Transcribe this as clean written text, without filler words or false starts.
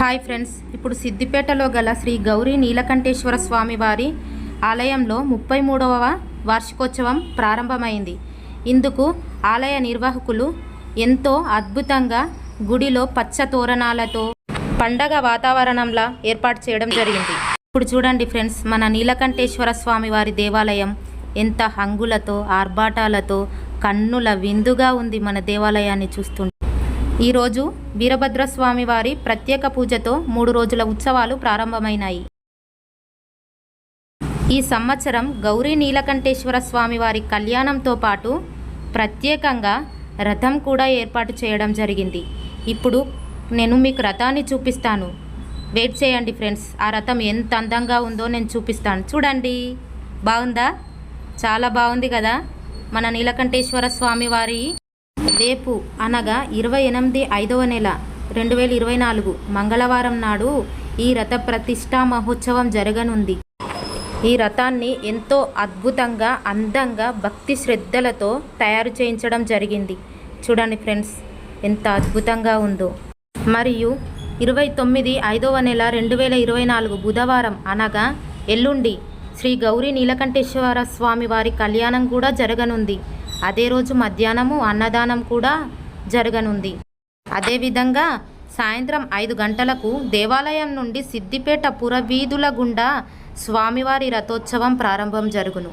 Hi friends, ఇప్పుడు సిద్దిపేటలో గల శ్రీ గౌరీ నీలకంఠేశ్వర స్వామి వారి ఆలయంలో 33వ వార్షికోత్సవం ప్రారంభమైంది. ఇందుకు ఆలయ నిర్వాహకులు ఎంతో అద్భుతంగా గుడిలో పచ్చ తోరణాలతో పండగ వాతావరణంలా ఏర్పాటు చేయడం జరిగింది. ఇప్పుడు చూడండి ఫ్రెండ్స్, మన నీలకంఠేశ్వర స్వామి వారి దేవాలయం ఎంత హంగులతో ఆర్భాటాలతో కన్నుల విందుగా ఉంది. మన దేవాలయాన్ని చూస్తుంటే ఈరోజు వీరభద్రస్వామి వారి ప్రత్యేక పూజతో 3 రోజుల ఉత్సవాలు ప్రారంభమైనాయి. ఈ సంవత్సరం గౌరీ నీలకంఠేశ్వర స్వామి వారి కళ్యాణంతో పాటు ప్రత్యేకంగా రథం కూడా ఏర్పాటు చేయడం జరిగింది. ఇప్పుడు నేను మీకు రథాన్ని చూపిస్తాను. వెయిట్ చేయండి ఫ్రెండ్స్, ఆ రథం ఎంత అందంగా ఉందో నేను చూపిస్తాను. చూడండి, బాగుందా? చాలా బాగుంది కదా. మన నీలకంఠేశ్వర స్వామి వారి రేపు అనగా 28/5వ నెల 2024 మంగళవారం నాడు ఈ రథ ప్రతిష్టా మహోత్సవం జరగనుంది. ఈ రథాన్ని ఎంతో అద్భుతంగా అందంగా భక్తి శ్రద్ధలతో తయారు చేయించడం జరిగింది. చూడండి ఫ్రెండ్స్, ఎంత అద్భుతంగా ఉందో. మరియు 29/5వ నెల 2024 బుధవారం అనగా ఎల్లుండి శ్రీ గౌరీ నీలకంఠేశ్వర స్వామి వారి కళ్యాణం కూడా జరగనుంది. అదే రోజు మధ్యాహ్నము అన్నదానం కూడా జరగనుంది. అదేవిధంగా సాయంత్రం 5 గంటలకు దేవాలయం నుండి సిద్దిపేట పురవీధుల గుండా స్వామివారి రథోత్సవం ప్రారంభం జరుగును.